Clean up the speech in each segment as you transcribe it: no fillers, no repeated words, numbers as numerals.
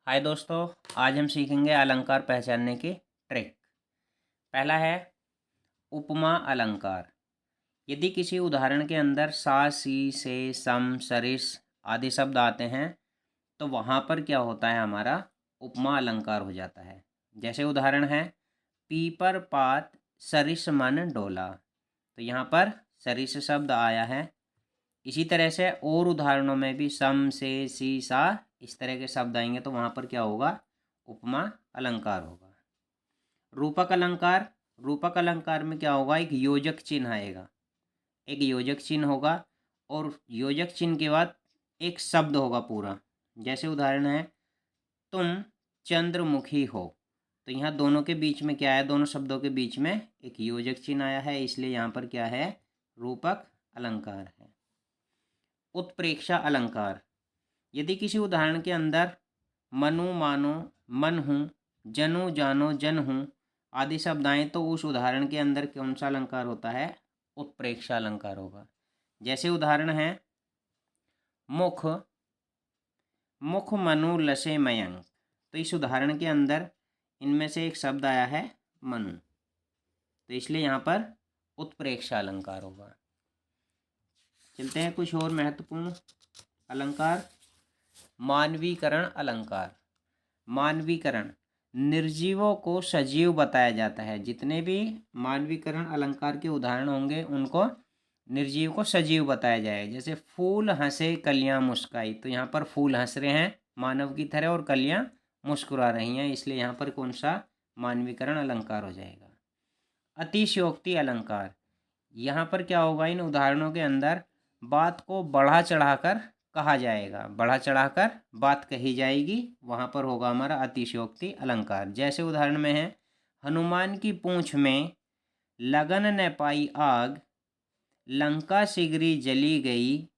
हाय दोस्तों, आज हम सीखेंगे अलंकार पहचानने की ट्रिक। पहला है उपमा अलंकार। यदि किसी उदाहरण के अंदर सा, सी, से, सम, सरिस आदि शब्द आते हैं तो वहाँ पर क्या होता है, हमारा उपमा अलंकार हो जाता है। जैसे उदाहरण है पीपर पात सरिस मन डोला, तो यहाँ पर सरिस शब्द आया है। इसी तरह से और उदाहरणों में भी सम, से, सी, सा इस तरह के शब्द आएंगे तो वहाँ पर क्या होगा, उपमा अलंकार होगा। रूपक अलंकार, रूपक अलंकार में क्या होगा, एक योजक चिन्ह आएगा, एक योजक चिन्ह होगा और योजक चिन्ह के बाद एक शब्द होगा पूरा। जैसे उदाहरण है तुम चंद्रमुखी हो, तो यहाँ दोनों के बीच में क्या है, दोनों शब्दों के बीच में एक योजक चिन्ह आया है, इसलिए यहाँ पर क्या है, रूपक अलंकार है। उत्प्रेक्षा अलंकार। यदि किसी उदाहरण के अंदर मनु मानो मन हूँ, जनु जानो जन हूँ आदि शब्द आए तो उस उदाहरण के अंदर कौन सा अलंकार होता है, उत्प्रेक्षा अलंकार होगा। जैसे उदाहरण है मुख मुख मनु लसे मयंक, तो इस उदाहरण के अंदर इनमें से एक शब्द आया है मनु, तो इसलिए यहाँ पर उत्प्रेक्षा अलंकार होगा। चलते हैं कुछ और महत्वपूर्ण अलंकार। मानवीकरण अलंकार। मानवीकरण, निर्जीवों को सजीव बताया जाता है। जितने भी मानवीकरण अलंकार के उदाहरण होंगे उनको निर्जीव को सजीव बताया जाएगा। जैसे फूल हंसे कलियां मुस्काई, तो यहाँ पर फूल हंस रहे हैं मानव की तरह और कलियां मुस्कुरा रही हैं, इसलिए यहाँ पर कौन सा मानवीकरण अलंकार हो जाएगा। अतिशयोक्ति अलंकार। यहाँ पर क्या होगा, इन उदाहरणों के अंदर बात को बढ़ा चढ़ाकर कहा जाएगा, बढ़ा चढ़ाकर बात कही जाएगी, वहाँ पर होगा हमारा अतिशयोक्ति अलंकार। जैसे उदाहरण में है हनुमान की पूंछ में लगन न पाई आग, लंका शीघ्री जली गई,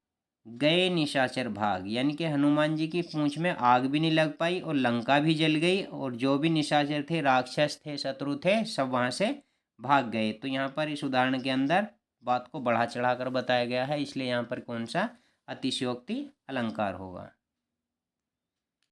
गए निशाचर भाग। यानी कि हनुमान जी की पूंछ में आग भी नहीं लग पाई और लंका भी जल गई और जो भी निशाचर थे, राक्षस थे, शत्रु थे, सब वहाँ से भाग गए। तो यहाँ पर इस उदाहरण के अंदर बात को बढ़ा चढ़ाकर बताया गया है, इसलिए यहाँ पर कौन सा अतिशयोक्ति अलंकार होगा।